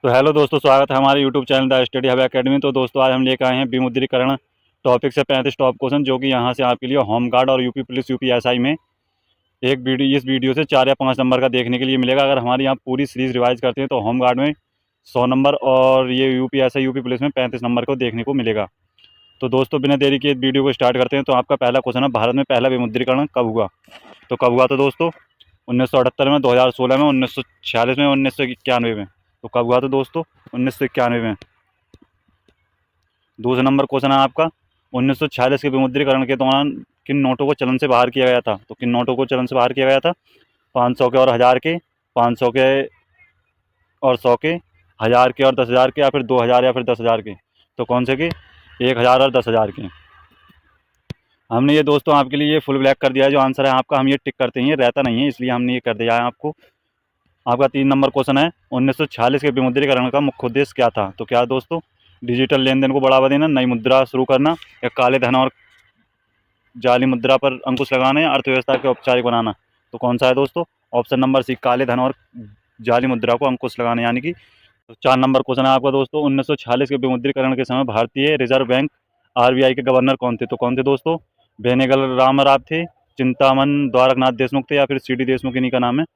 तो हेलो दोस्तों, स्वागत है हमारे YouTube channel the study hub academy. तो दोस्तों आज हम लेकर आए हैं विमुद्रीकरण टॉपिक से 35 टॉप क्वेश्चन, जो कि यहाँ से आपके लिए होम गार्ड और यूपी पुलिस यूपीएसआई में एक वीडियो इस वीडियो से 4 या 5 नंबर का देखने के लिए मिलेगा। अगर हमारी यहाँ पूरी सीरीज रिवाइज करते हैं तो होम गार्ड में 100 नंबर और ये यूपीएसआई यूपी पुलिस में 35 नंबर को देखने को मिलेगा। तो दोस्तों बिना देरी के वीडियो को स्टार्ट करते हैं। तो आपका पहला क्वेश्चन है, भारत में पहला विमुद्रीकरण कब हुआ? तो कब हुआ था दोस्तों? 1978 में, 2016 में, 1946 में, 1991 में। तो कब हुआ था दोस्तों? 1991 में। दूसरा नंबर क्वेश्चन है आपका, 1946 के विमुद्रीकरण के दौरान किन नोटों को चलन से बाहर किया गया था? तो किन नोटों को चलन से बाहर किया गया था? 500 के और 1000 के, 500 के और 100 के, 1000 के और 10,000 के, या फिर 2000 या फिर 10,000 के। तो कौन से के? 1000 और 10,000 के। हमने ये दोस्तों आपके लिए ये फुल ब्लैक कर दिया है। जो आंसर है आपका, हम ये टिक करते हैं, ये रहता नहीं है, इसलिए हमने ये कर दिया है आपको। आपका 3 नंबर क्वेश्चन है, 1946 के विमुद्रीकरण का मुख्य उद्देश्य क्या था? तो क्या दोस्तों? डिजिटल लेन देन को बढ़ावा देना, नई मुद्रा शुरू करना, या काले धन और जाली मुद्रा पर अंकुश लगाना, या अर्थव्यवस्था को औपचारिक बनाना। तो कौन सा है दोस्तों? ऑप्शन नंबर सी, काले धन और जाली मुद्रा को अंकुश लगाना, यानी कि। तो 4 नंबर क्वेश्चन है आपका दोस्तों, 1946 के विमुद्रीकरण के समय भारतीय रिजर्व बैंक आरबीआई के गवर्नर कौन थे? तो कौन थे दोस्तों? बेनेगल रामाराव थे, चिंतामन द्वारकनाथ देशमुख थे, या फिर सीडी देशमुख, इन्हीं का नाम है।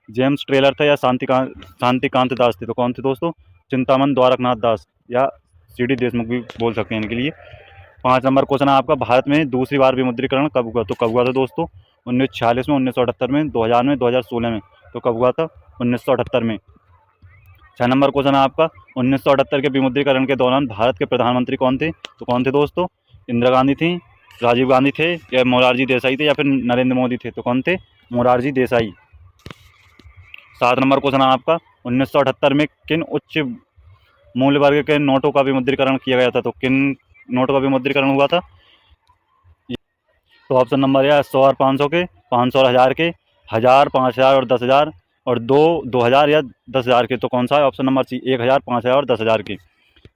जेम्स ट्रेलर था, या शांतिकांत दास थे। तो कौन थे दोस्तों? चिंतामन द्वारकनाथ दास, या सीडी देशमुख भी बोल सकते हैं इनके लिए। 5 नंबर क्वेश्चन है आपका, भारत में दूसरी बार विमुद्रीकरण कब हुआ? तो कब हुआ था दोस्तों? 1946 में, 1978 में, 2000 में, 2016 में। तो कब हुआ था? 1978 में। 6 नंबर क्वेश्चन है आपका, 1978 के विमुद्रीकरण के दौरान भारत के प्रधानमंत्री कौन थे? तो कौन थे दोस्तों? इंदिरा गांधी थी, राजीव गांधी थे, या मोरारजी देसाई थे, या फिर नरेंद्र मोदी थे। तो कौन थे? मोरारजी देसाई। 7 नंबर क्वेश्चन है आपका, 1978 में किन उच्च मूल्य वर्ग के नोटों का विमुद्रीकरण किया गया था? तो किन नोटों का विमुद्रीकरण हुआ था? तो ऑप्शन नंबर है 100 और 500 के, 500 और 1000 के, 1000, 5000 और 10,000, और 2000 या 10,000 के। तो कौन सा है? ऑप्शन नंबर सी, 1000, 5000 और 10,000 के।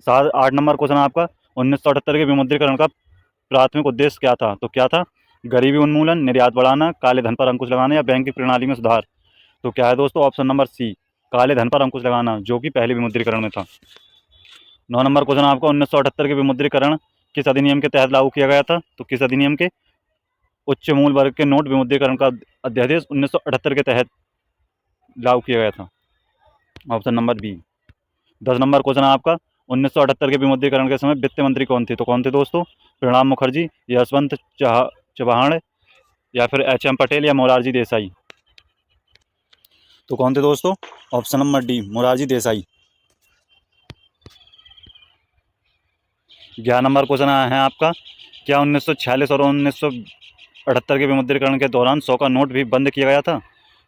8 नंबर क्वेश्चन है आपका, 1978 के विमुद्रीकरण का प्राथमिक उद्देश्य क्या था? तो क्या था? गरीबी उन्मूलन, निर्यात बढ़ाना, काले धन पर अंकुश लगाना, या बैंकिंग प्रणाली में सुधार। तो क्या है दोस्तों? ऑप्शन नंबर सी, काले धन पर अंकुश लगाना, जो कि पहले विमुद्रीकरण में था। 9 नंबर क्वेश्चन आपका, 1978 के विमुद्रीकरण किस अधिनियम के तहत लागू किया गया था? तो किस अधिनियम के? उच्च मूल वर्ग के नोट विमुद्रीकरण का अध्यादेश 1978 के तहत लागू किया गया था। Option number B. 10 number question आपका, 1978 के विमुद्रीकरण के समय वित्त मंत्री कौन थे? तो कौन थे दोस्तों? प्रणब मुखर्जी, यशवंत चव्हाण, या फिर एच.एम. पटेल, या मोरारजी देसाई। तो कौन थे दोस्तों? Option number D, Morarji Desai. 11 number question है आपका, क्या 1946 और 1978 के विमुद्रीकरण के दौरान 100 का नोट भी बंद किया गया था?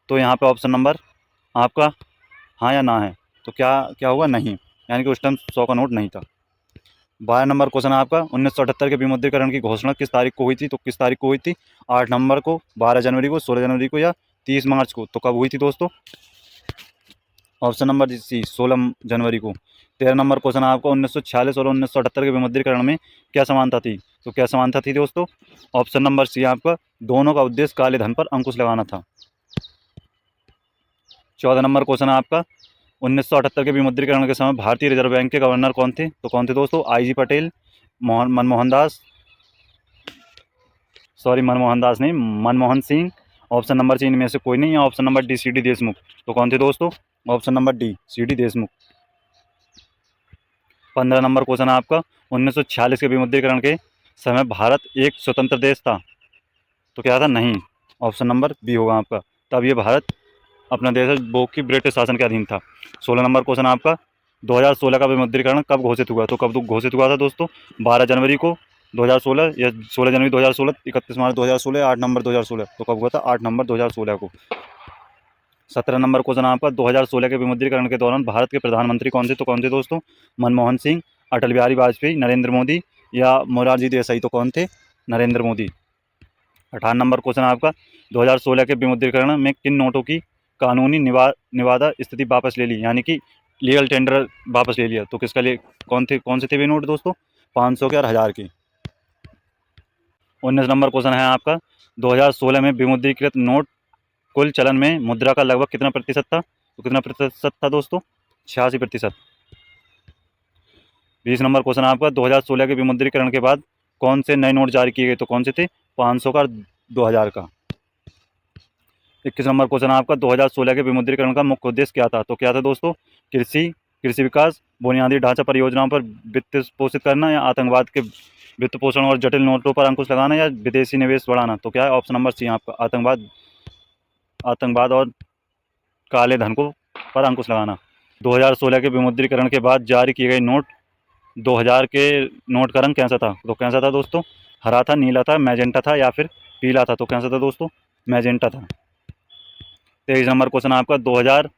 तो यहाँ पे ऑप्शन नंबर आपका हाँ या ना है। तो क्या क्या होगा? नहीं, यानी कि उस टाइम 100 का नोट नहीं था। 12 नंबर क्वेश्चन है आपका, 1978 के विमुद्रीकरण की घोषणा किस तारीख को हुई थी? तो किस तारीख को हुई थी? 8 नवंबर को, 12 जनवरी को, 16 जनवरी को, या 30 मार्च को। तो कब हुई थी दोस्तों? ऑप्शन नंबर सी, 16 जनवरी को। 13 नंबर क्वेश्चन आपका, 1946 और 1978 के विमुद्रीकरण में क्या समानता थी? तो क्या समानता थी दोस्तों? ऑप्शन नंबर सी आपका, दोनों का उद्देश्य काले धन पर अंकुश लगाना था। 14 नंबर क्वेश्चन है आपका, 1978 के विमुद्रीकरण के समय भारतीय रिजर्व बैंक के गवर्नर कौन थे? तो कौन थे दोस्तों? आई.जी. पटेल, मनमोहन दास, मनमोहन दास नहीं, Manmohan Singh. Option number C, इनमें से कोई नहीं है। Option number D, CD. Deshmukh. तो कौन थे दोस्तों? Option number D, CD. Deshmukh. 15 number question है आपका, 1946 के विमुद्रीकरण के समय भारत एक स्वतंत्र देश था? तो क्या था? नहीं, ऑप्शन नंबर बी होगा आपका, तब ये भारत अपना देश है वो कि ब्रिटिश शासन के अधीन था। 16 नंबर क्वेश्चन आपका, 2016 का विमुद्रीकरण कब घोषित हुआ? तो कब घोषित हुआ था दोस्तों? 12 जनवरी को 2016, या 16 जनवरी 2016, 31 मार्च 2016, 8 नवंबर 2016। तो कब हुआ था? 8 नवंबर 2016 को। 17 नंबर क्वेश्चन आपका, 2016 के विमुद्रीकरण के दौरान भारत के प्रधानमंत्री कौन थे? तो कौन थे दोस्तों? मनमोहन सिंह, अटल बिहारी वाजपेयी, नरेंद्र मोदी, या मोरारजी देसाई। तो कौन थे? नरेंद्र मोदी। 18 नंबर क्वेश्चन आपका, 2016 के विमुद्रीकरण में किन नोटों की कानूनी निवादा स्थिति वापस ले ली, यानी कि लीगल टेंडर वापस ले लिया? तो किसका लिए कौन से थे वे नोट दोस्तों? 500 के और 1000 के। 19 नंबर क्वेश्चन है आपका, 2016 में विमुद्रीकृत नोट कुल चलन में मुद्रा का लगभग कितना प्रतिशत था? तो कितना प्रतिशत था दोस्तों? 86%। 20 नंबर क्वेश्चन आपका 2016 के विमुद्रीकरण के बाद कौन से नए नोट जारी किए गए, तो कौन से थे, 500 का और 2000 का। 21 नंबर क्वेश्चन आपका 2016 के विमुद्रीकरण का मुख्य उद्देश्य क्या था, तो क्या था दोस्तों, कृषि विकास, बुनियादी ढांचा परियोजनाओं पर वित्त पोषित करना, या आतंकवाद के वित्त पोषण और जटिल नोटों पर अंकुश लगाना, या विदेशी निवेश बढ़ाना। तो क्या है ऑप्शन नंबर सी आपका आतंकवाद और काले धन को पर अंकुश लगाना। 2016 के विमुद्रीकरण के बाद जारी किए गए नोट 2000 के नोट का रंग कैसा था, तो कैसा था दोस्तों, हरा था, नीला था, मैजेंटा था या फिर पीला था। तो कैसा था दोस्तों, मैजेंटा था। 23 नंबर क्वेश्चन आपका 2000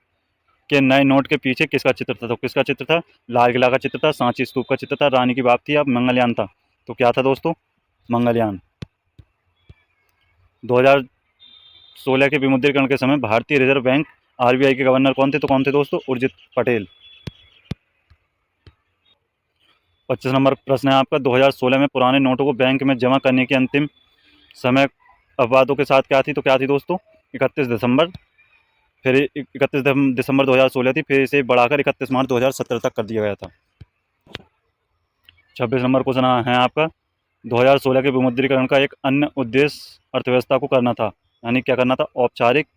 के नए नोट के पीछे किसका चित्र था, तो किसका चित्र था, लाल किला का चित्र था, सांची स्तूप का चित्र था, रानी की बाग थी या मंगलयान था। तो क्या था दोस्तों, मंगलयान। 2016 के विमुद्रीकरण के समय भारतीय रिजर्व बैंक आरबीआई के गवर्नर कौन थे, तो कौन थे दोस्तों, उर्जित पटेल। 25 नंबर प्रश्न है आपका 2016 में पुराने नोटों को बैंक में जमा करने की अंतिम समय अपवादों के साथ क्या थी, तो क्या थी दोस्तों, 31 दिसंबर, फिर 31 दिसंबर 2016 थी, फिर इसे बढ़ाकर 31 मार्च 2017 तक कर दिया गया था। 26 नंबर क्वेश्चन है आपका 2016 के विमुद्रीकरण का एक अन्य उद्देश्य अर्थव्यवस्था को करना था, यानी क्या करना था, औपचारिक,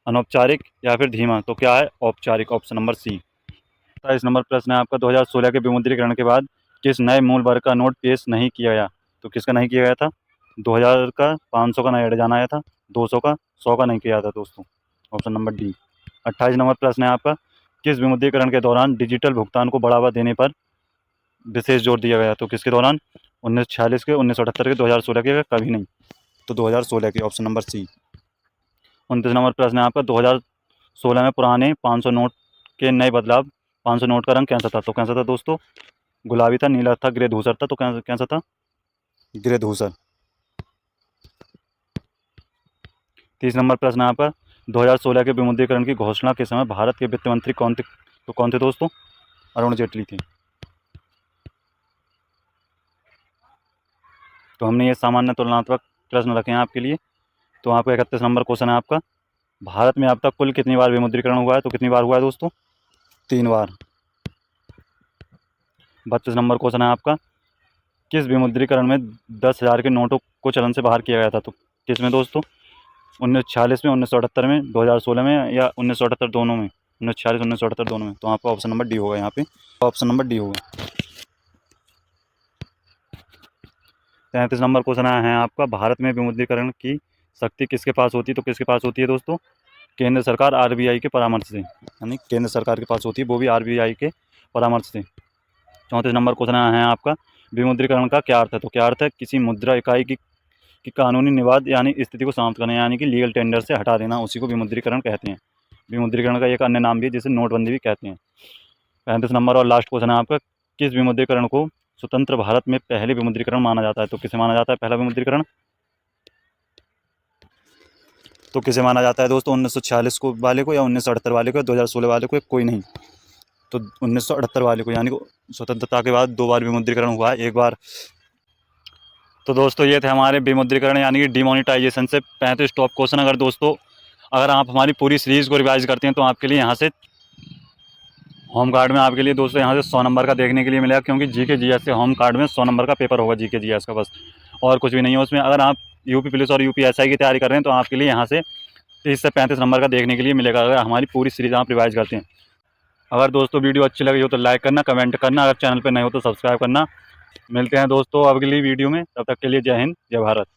अनौपचारिक या फिर धीमा। तो क्या है, औपचारिक, ऑप्शन नंबर सी। 27 नंबर प्रश्न है आपका 2016 के विमुद्रीकरण के बाद किस नए मूल वर्ग का नोट पेश नहीं किया गया, तो किसका नहीं किया गया था, 2000 का, 500 का नहीं अड़ जाना आया था, 200 का, 100 का नहीं किया था दोस्तों, ऑप्शन नंबर डी। 28 नंबर प्रश्न है आपका किस विमुद्रीकरण के दौरान डिजिटल भुगतान को बढ़ावा देने पर विशेष जोर दिया गया, तो किसके दौरान, 1946 के, 1978 के, 2016 के, कभी नहीं। तो 2016 के, ऑप्शन नंबर सी। 29 नंबर प्रश्न है आपका 2016 में पुराने 500 नोट के नए बदलाव, 500 नोट का रंग कैसा था, तो कैसा था दोस्तों, गुलाबी था, नीला था, ग्रे धूसर था। तो कैसा था, ग्रे धूसर। 30 नंबर प्रश्न है आपका 2016 के विमुद्रीकरण की घोषणा के समय भारत के वित्त मंत्री कौन थे, तो कौन थे दोस्तों, अरुण जेटली थे। तो हमने ये सामान्य तुलनात्मक प्रश्न रखे हैं आपके लिए। तो आपका 31 नंबर क्वेश्चन है आपका भारत में अब तक कुल कितनी बार विमुद्रीकरण हुआ है, तो कितनी बार हुआ है दोस्तों, 3 बार। 32 नंबर क्वेश्चन है आपका किस विमुद्रीकरण में 10,000 के नोटों को चलन से बाहर किया गया था, तो किसमें दोस्तों, 1946 में, 1978 में, 2016 में या 1978 दोनों में, 1946, 1978 दोनों में। तो आपका ऑप्शन नंबर डी होगा यहाँ पे, ऑप्शन नंबर डी होगा। 33 नंबर क्वेश्चन है आपका भारत में विमुद्रीकरण की शक्ति किसके पास होती है, तो किसके पास होती है दोस्तों, केंद्र सरकार आरबीआई के परामर्श से, यानी केंद्र सरकार के पास होती है, वो भी आरबीआई के परामर्श से। 34 नंबर क्वेश्चन है आपका विमुद्रीकरण का क्या अर्थ है, तो क्या अर्थ है, किसी मुद्रा इकाई की कानूनी निवाद यानी स्थिति को समाप्त करना, यानी कि लीगल टेंडर से हटा देना, उसी को विमुद्रीकरण कहते हैं। विमुद्रीकरण का एक अन्य नाम भी है जिसे नोटबंदी भी कहते हैं। 35 नंबर और लास्ट क्वेश्चन है आपका किस विमुद्रीकरण को स्वतंत्र भारत में पहले विमुद्रीकरण माना जाता है, तो किसे माना जाता है पहला विमुद्रीकरण, तो किसे माना जाता है दोस्तों, 1946 को वाले को, या 1978 वाले को, या 2016 वाले को, कोई नहीं। तो 1978 वाले को, यानी स्वतंत्रता के बाद 2 बार विमुद्रीकरण हुआ है, एक बार। तो दोस्तों ये थे हमारे विमुद्रीकरण यानी कि डिमोनेटाइजेशन से 35 टॉप क्वेश्चन। अगर आप हमारी पूरी सीरीज़ को रिवाइज करते हैं तो आपके लिए यहाँ से होम कार्ड में आपके लिए दोस्तों यहाँ से 100 नंबर का देखने के लिए मिलेगा, क्योंकि जीके जीएस से होम कार्ड में 100 नंबर का पेपर होगा जीके जीएस का, बस और कुछ भी नहीं है उसमें। अगर आप यूपी पुलिस और यूपीएसआई की तैयारी कर रहे हैं तो आपके लिए यहाँ से 30 से 35 नंबर का देखने के लिए मिलेगा, अगर हमारी पूरी सीरीज़ आप रिवाइज करते हैं। अगर दोस्तों वीडियो अच्छी लगी हो तो लाइक करना, कमेंट करना, अगर चैनल पर नए हो तो सब्सक्राइब करना। मिलते हैं दोस्तों अगली वीडियो में, तब तक के लिए जय हिंद, जय भारत।